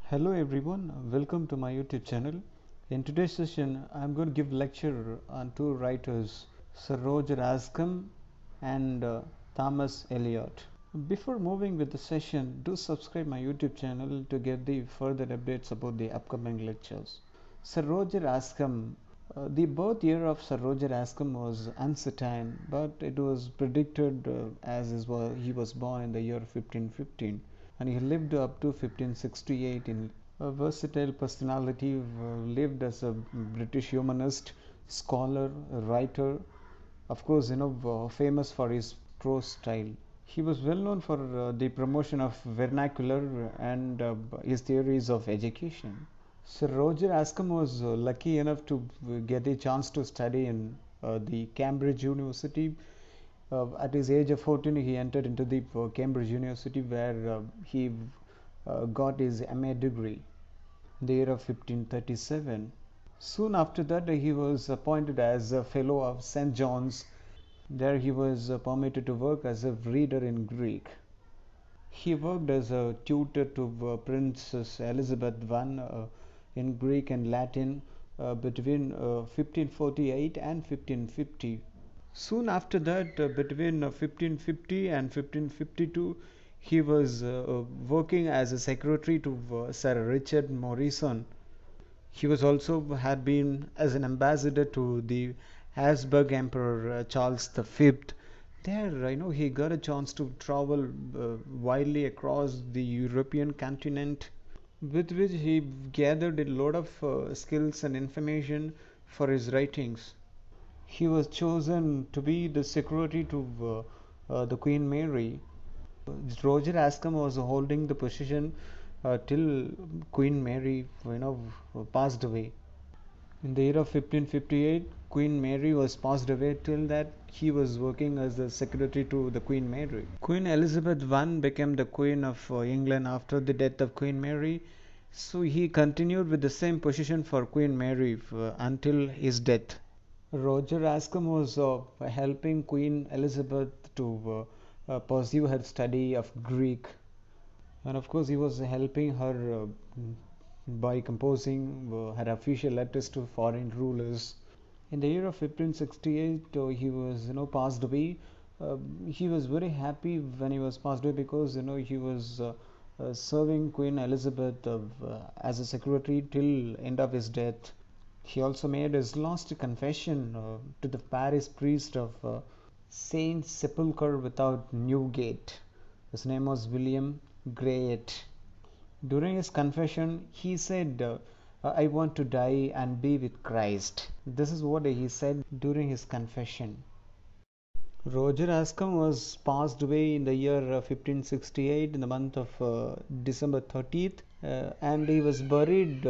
Hello everyone, welcome to my YouTube channel. In today's session, I'm going to give lecture on two writers, Sir Roger Ascham and Thomas Elliot. Before moving with the session, do subscribe my YouTube channel to get the further updates about the upcoming lectures. Sir Roger Ascham. The birth year of Sir Roger Ascham was uncertain, but it was predicted he was born in the year 1515 and he lived up to 1568. In a versatile personality, lived as a British humanist, scholar, writer, of course, famous for his prose style. He was well known for the promotion of vernacular and his theories of education. Sir Roger Ascham was lucky enough to get a chance to study in the Cambridge University. At his age of 14, he entered into the Cambridge University where he got his MA degree in the year of 1537. Soon after that, he was appointed as a Fellow of St. John's. There he was permitted to work as a reader in Greek. He worked as a tutor to Princess Elizabeth I in Greek and Latin between 1548 and 1550. Soon after that, between 1550 and 1552, he was working as a secretary to Sir Richard Morrison. He was also had been as an ambassador to the Habsburg Emperor Charles V. There, he got a chance to travel widely across the European continent, with which he gathered a lot of skills and information for his writings. He was chosen to be the secretary to the Queen Mary. Roger Ascham was holding the position till Queen Mary, passed away. In the year of 1558, Queen Mary was passed away. Till that, he was working as the secretary to the Queen Mary. Queen Elizabeth I became the Queen of England after the death of Queen Mary. So he continued with the same position for Queen Mary until his death. Roger Ascham was helping Queen Elizabeth to pursue her study of Greek, and of course he was helping her by composing her official letters to foreign rulers. In the year of 1568, he was passed away. He was very happy when he was passed away because he was serving Queen Elizabeth as a secretary till end of his death. He also made his last confession to the parish priest of Saint Sepulchre without Newgate. His name was William Grayet. During his confession, he said, I want to die and be with Christ. This is what he said during his confession. Roger Ascham was passed away in the year 1568 in the month of December 30th, and he was buried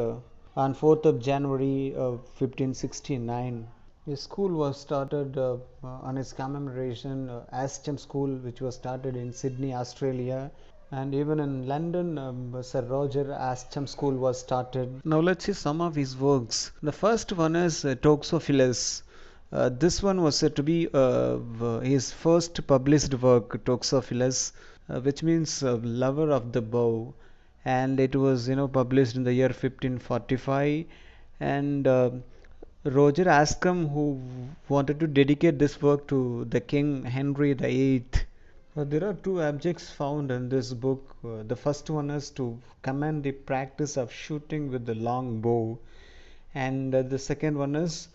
on 4th of January 1569. His school was started on his commemoration, Ascham School, which was started in Sydney, Australia. And even in London, Sir Roger Ascham School was started. Now let's see some of his works. The first one is Toxophilus. This one was said to be his first published work, Toxophilus, which means lover of the bow, and it was published in the year 1545. And Roger Ascham, who wanted to dedicate this work to the King Henry VIII. There are two objects found in this book. The first one is to commend the practice of shooting with the long bow, and the second one is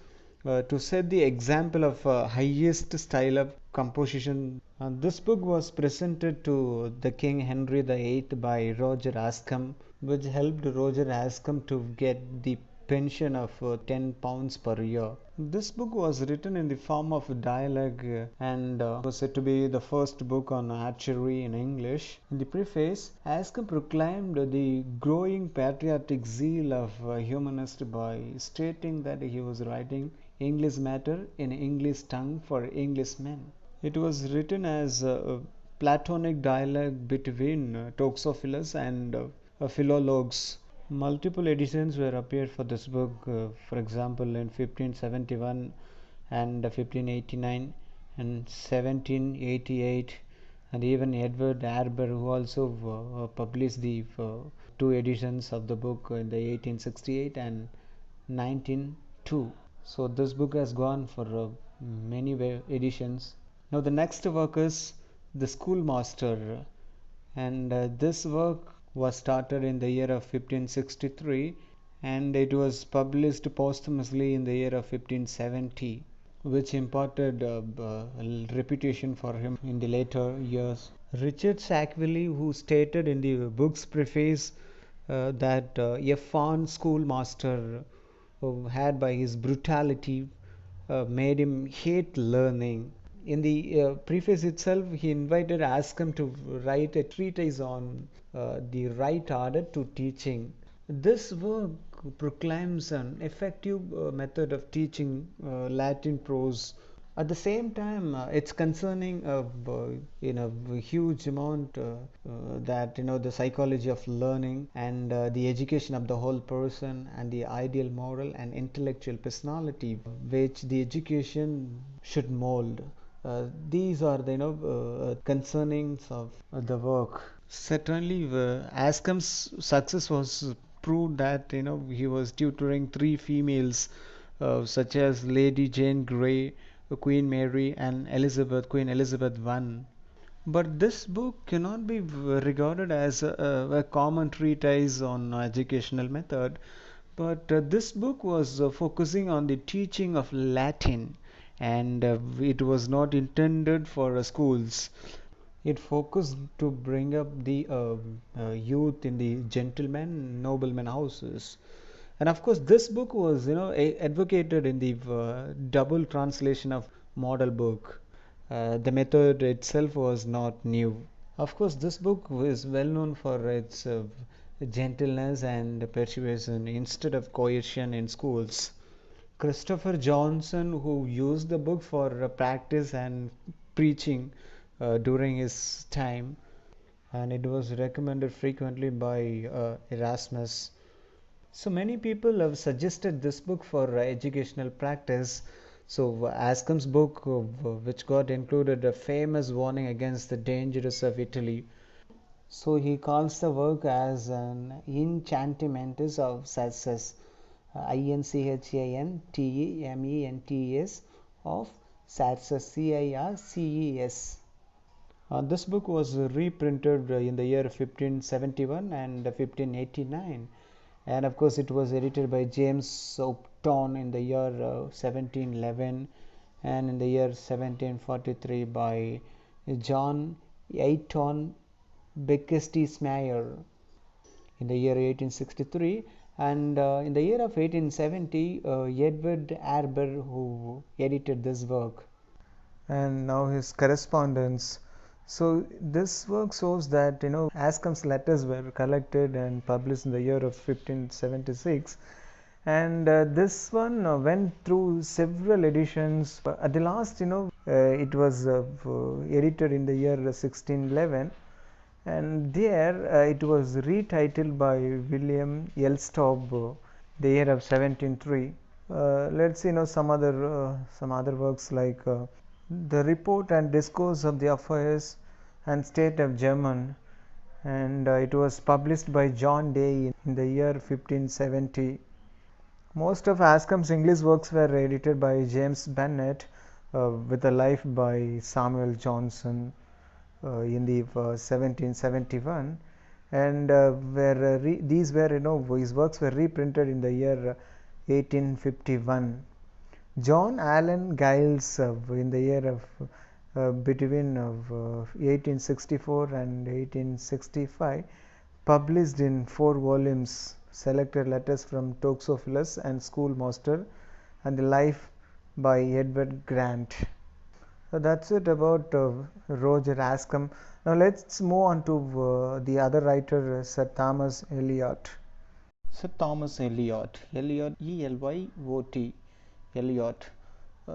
to set the example of highest style of composition. This book was presented to the King Henry VIII by Roger Ascham, which helped Roger Ascham to get the pension of £10 per year. This book was written in the form of a dialogue and was said to be the first book on archery in English. In the preface, Ascham proclaimed the growing patriotic zeal of a humanist by stating that he was writing English matter in English tongue for English men. It was written as a Platonic dialogue between Toxophilus and Philologus. Multiple editions were appeared for this book, for example in 1571 and 1589 and 1788 and even Edward Arber, who also published the two editions of the book in the 1868 and 1902. So this book has gone for many editions. Now the next work is The Schoolmaster, and this work was started in the year of 1563 and it was published posthumously in the year of 1570, which imparted reputation for him in the later years. Richard Sackville, who stated in the book's preface that a fond schoolmaster had by his brutality made him hate learning. In the preface itself, he invited Ascham to write a treatise on the right order to teaching. This work proclaims an effective method of teaching Latin prose. At the same time, it's concerning a huge amount that the psychology of learning and the education of the whole person and the ideal moral and intellectual personality which the education should mold. These are the concernings of the work. Certainly, Ascom's success was proved that he was tutoring three females, such as Lady Jane Grey, Queen Mary, and Queen Elizabeth I. But this book cannot be regarded as a common treatise on educational method. But this book was focusing on the teaching of Latin, and it was not intended for schools. It focused to bring up the youth in the gentlemen, noblemen houses. And of course, this book was, advocated in the double translation of model book. The method itself was not new. Of course, this book is well known for its gentleness and persuasion instead of coercion in schools. Christopher Johnson, who used the book for practice and preaching during his time, and it was recommended frequently by Erasmus. So many people have suggested this book for educational practice. So Ascham's book, which got included a famous warning against the dangers of Italy. So he calls the work as an Enchantamentus of Success, Inchantamentus of Circes, Circes. This book was reprinted in the year 1571 and 1589, and of course it was edited by James Upton in the year 1711 and in the year 1743 by John Ayton Beckesty-Smeyer in the year 1863, and in the year of 1870 Edward Arber, who edited this work. And now his correspondence. So this work shows that Ascham's letters were collected and published in the year of 1576, and this one went through several editions. At the last, it was edited in the year 1611, and there it was retitled by William Elstob, the year of 1703. Let's see some other works like the Report and Discourse of the Affairs and State of German, and it was published by John Day in the year 1570. Most of Ascham's English works were edited by James Bennet, with a life by Samuel Johnson in the 1771, and these were his works were reprinted in the year 1851. John Allen Giles in the year of between 1864 and 1865 published in 4 volumes Selected Letters from Toxophilus and Schoolmaster and the Life by Edward Grant. So that's it about Roger Ascham. Now let's move on to the other writer, Sir Thomas Elliot. Sir Thomas Elliot, Elyot, Elliot.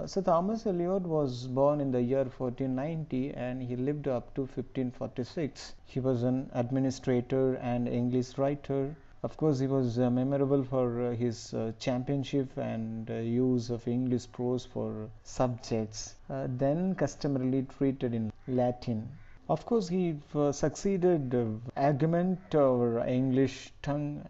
Sir Thomas Elliot was born in the year 1490 and he lived up to 1546. He was an administrator and English writer. Of course, he was memorable for his championship and use of English prose for subjects, then customarily treated in Latin. Of course, he succeeded argument or English tongue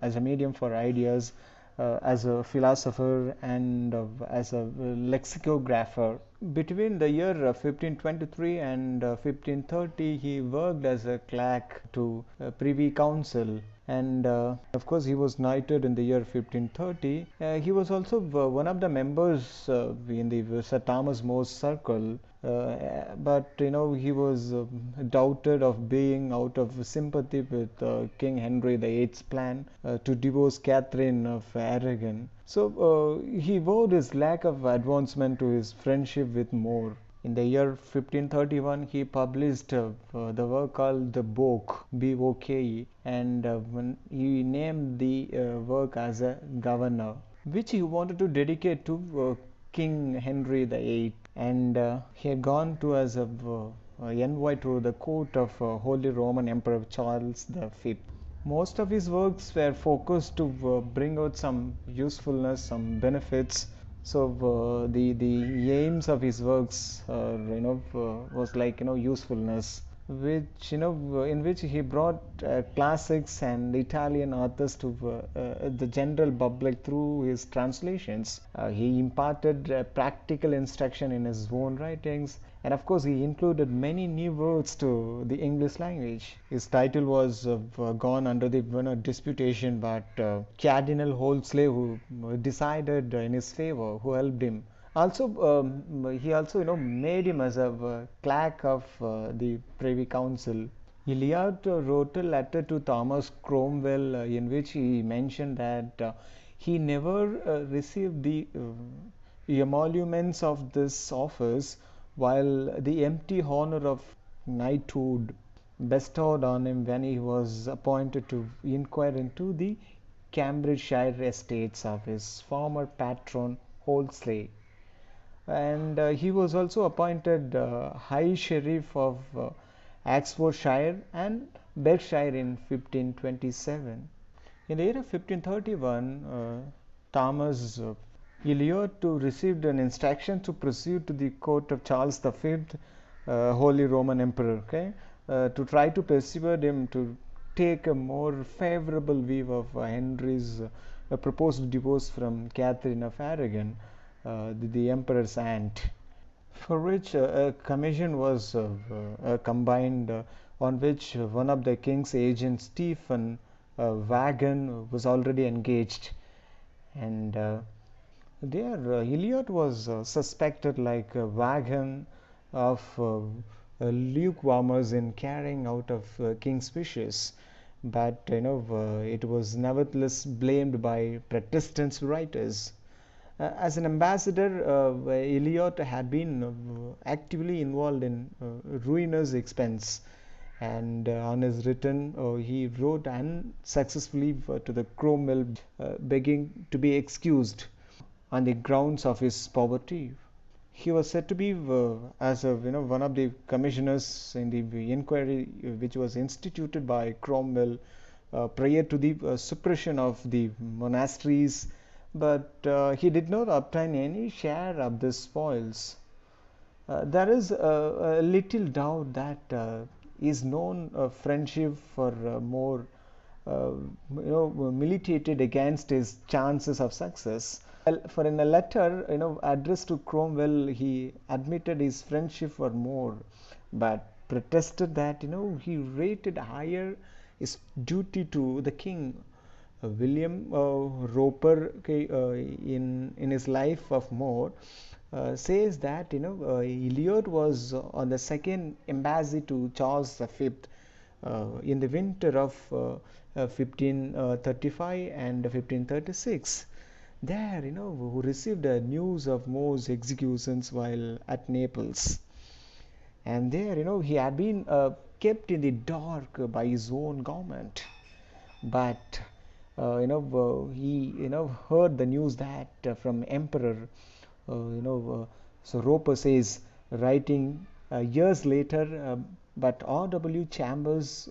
as a medium for ideas, as a philosopher and as a lexicographer. Between the year 1523 and 1530, he worked as a clerk to Privy Council, and of course he was knighted in the year 1530. He was also one of the members in the Sir Thomas More's circle, but he was doubted of being out of sympathy with King Henry VIII's plan to divorce Catherine of Aragon. So he vowed his lack of advancement to his friendship with More. In the year 1531, he published the work called the Boke, B-O-K-E, and he named the work as a governor, which he wanted to dedicate to King Henry VIII, and he had gone to as a envoy to the court of Holy Roman Emperor Charles V. Most of his works were focused to bring out some usefulness, some benefits. So the aims of his works, was like usefulness, which in which he brought classics and Italian authors to the general public through his translations. He imparted practical instruction in his own writings, and of course he included many new words to the English language. His title was gone under the disputation, but Cardinal Wolsey, who decided in his favor, who helped him. Also, he also made him as a clerk of the Privy Council. Elliot wrote a letter to Thomas Cromwell in which he mentioned that he never received the emoluments of this office, while the empty honor of knighthood bestowed on him when he was appointed to inquire into the Cambridgeshire estates of his former patron Wolsey. And he was also appointed High Sheriff of Oxfordshire and Berkshire in 1527. In the year of 1531, Thomas Elliot received an instruction to proceed to the court of Charles V, Holy Roman Emperor, to try to persuade him to take a more favorable view of Henry's proposed divorce from Catherine of Aragon, the emperor's aunt, for which a commission was combined, on which one of the king's agents, Stephen Wagon, was already engaged. And there Elliot was suspected, like Wagon, of lukewarmers in carrying out of king's wishes, but it was nevertheless blamed by Protestant writers. As an ambassador, Elliot had been actively involved in ruinous expense, and on his return, he wrote unsuccessfully to the Cromwell, begging to be excused on the grounds of his poverty. He was said to be as one of the commissioners in the inquiry which was instituted by Cromwell prior to the suppression of the monasteries, but he did not obtain any share of the spoils. There is a little doubt that his known friendship for More militated against his chances of success. Well, for in a letter addressed to Cromwell, he admitted his friendship for More, but protested that he rated higher his duty to the king. William Roper, in his life of More, says that Elliot was on the second embassy to Charles V in the winter of 1535 and 1536. There, who received news of More's executions while at Naples, and there, he had been kept in the dark by his own government, but he heard the news that from Emperor, so Roper says, writing years later, but R.W. Chambers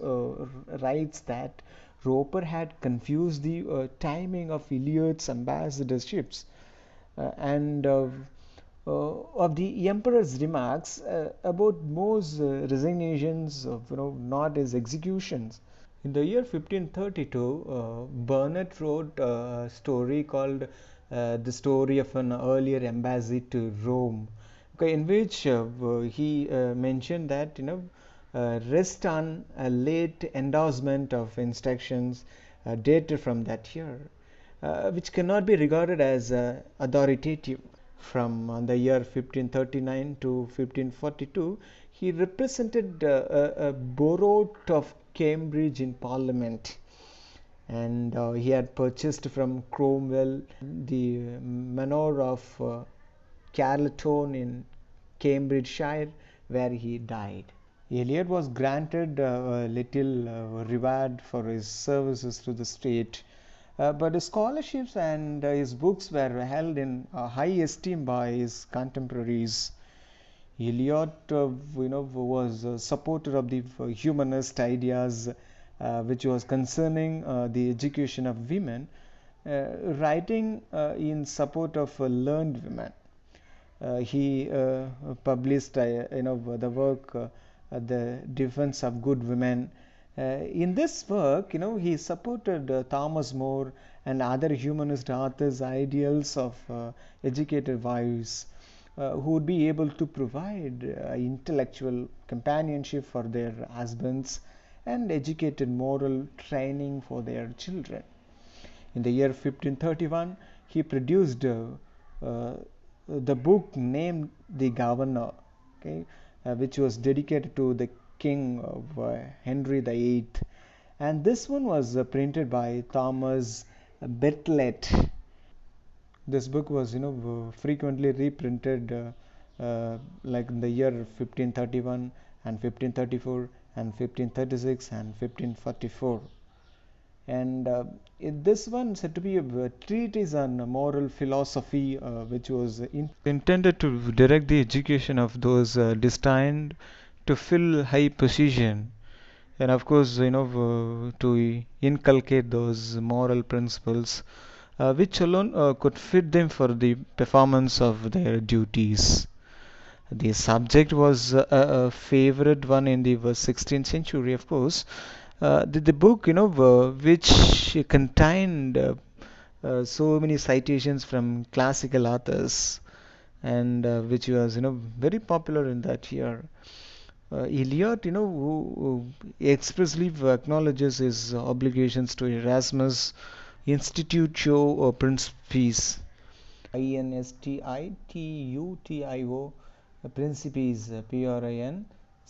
writes that Roper had confused the timing of Elliot's ambassadorships, and of the emperor's remarks about More's resignations of not his executions. In the year 1532, Burnet wrote a story called "The Story of an Earlier Embassy to Rome," okay, in which he mentioned that rest on a late endorsement of instructions dated from that year, which cannot be regarded as authoritative. From the year 1539 to 1542, he represented a borough of Cambridge in Parliament, and he had purchased from Cromwell the manor of Carleton in Cambridgeshire, where he died. Eliot was granted a little reward for his services to the state, but his scholarships and his books were held in high esteem by his contemporaries. Eliot, was a supporter of the humanist ideas, which was concerning the education of women, writing in support of learned women. He published, the work, "The Defense of Good Women." In this work, he supported Thomas More and other humanist authors' ideals of educated wives who would be able to provide intellectual companionship for their husbands and educated moral training for their children. In the year 1531, he produced the book named "The Governor," okay, which was dedicated to the king of Henry VIII, and this one was printed by Thomas Bartlett. This book was frequently reprinted like in the year 1531 and 1534 and 1536 and 1544, and this one said to be a treatise on moral philosophy, which was intended to direct the education of those destined to fill high position, and of course to inculcate those moral principles which alone could fit them for the performance of their duties. The subject was a favorite one in the 16th century, of course. The book, which contained so many citations from classical authors, and which was, very popular in that year. Eliot, who expressly acknowledges his obligations to Erasmus Institutio Principis, Institutio Principis,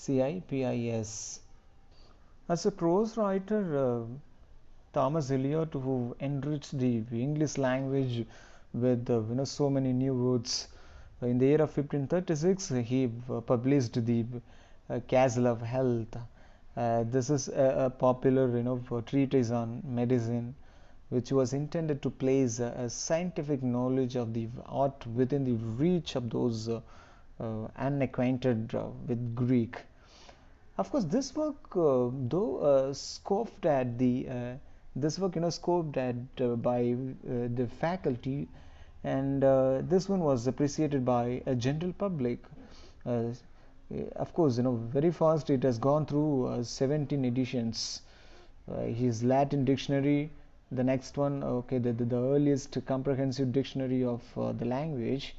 Principis. As a prose writer, Thomas Elliot, who enriched the English language with so many new words. In the year of 1536, he published the Castle of Health. This is a popular treatise on medicine, which was intended to place a scientific knowledge of the art within the reach of those unacquainted with Greek. Of course, this work, though scoped at the scoped at by the faculty, and this one was appreciated by a general public. Uh, of course, very fast it has gone through 17 editions. His Latin dictionary, the next one, okay, the earliest comprehensive dictionary of the language,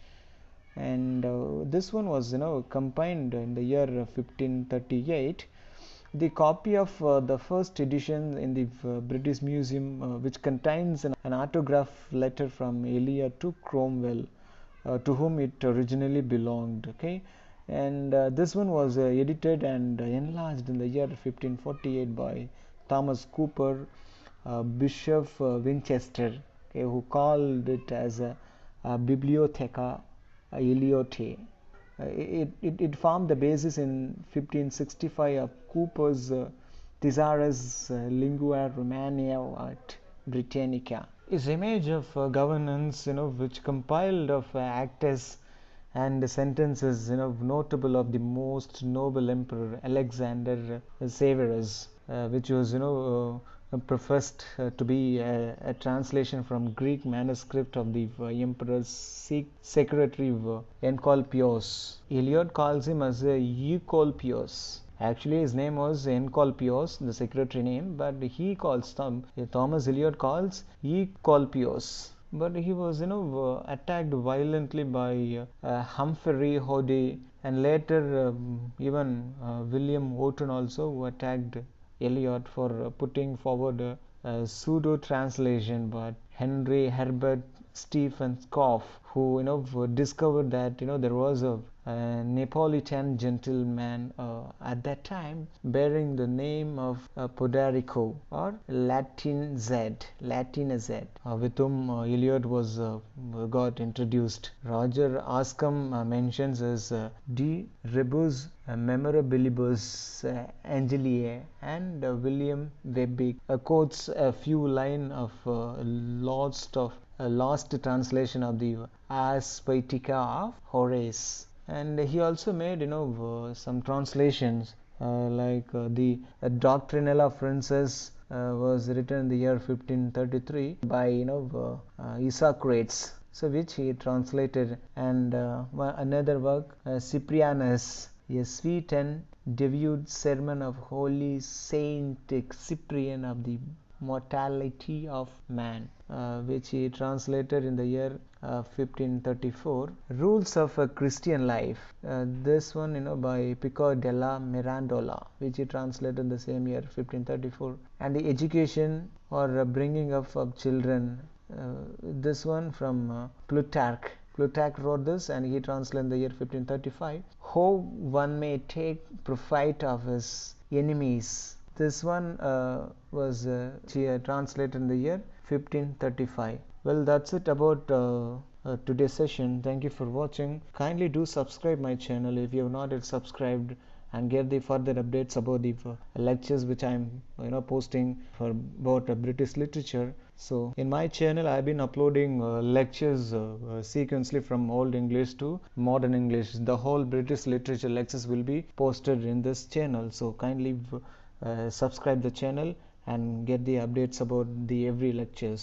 and this one was compiled in the year 1538. The copy of the first edition in the British Museum, which contains an autograph letter from Elliot to Cromwell, to whom it originally belonged, okay, and this one was edited and enlarged in the year 1548 by Thomas Cooper, Bishop Winchester, okay, who called it as a Bibliotheca Eliotae. It formed the basis in 1565 of Cooper's Thesaurus Lingua Romania et Britannica. His image of governance, which compiled of acts and sentences, notable of the most noble emperor Alexander Severus, which was professed to be a translation from Greek manuscript of the emperor's secretary Encolpius. Eliot calls him as Eucolpius. Actually, his name was Encolpius, the secretary name, but he calls Thomas Elliot calls Eucolpius. But he was, attacked violently by Humphrey Hodey, and later even William Wotton also attacked Elliot for putting forward a pseudo translation. But Henry Herbert Stephen Scoff, who discovered that there was a Neapolitan gentleman at that time bearing the name of Poderico, or Latin Z, with whom Eliot was got introduced. Roger Ascham mentions as De Rebus Memorabilibus Angeliae, and William Webbe quotes a few lines of lost translation of the Ars Poetica of Horace. And he also made some translations like the Doctrinella Frances was written in the year 1533 by Isocrates, so which he translated, and another work, Cyprianus, a sweet and devout sermon of Holy Saint Cyprian of the mortality of man, which he translated in the year 1534. Rules of a Christian Life, this one by Pico della Mirandola, which he translated in the same year 1534. And the Education or Bringing Up of Children, this one from Plutarch. Plutarch wrote this, and he translated in the year 1535. How one may take profit of his enemies, this one was translated in the year 1535. Well, that's it about today's session. Thank you for watching. Kindly do subscribe my channel if you have not yet subscribed, and get the further updates about the lectures which I'm posting for about British literature. So in my channel I've been uploading lectures sequentially from Old English to Modern English. The whole British literature lectures will be posted in this channel, so kindly subscribe the channel and get the updates about the every lectures.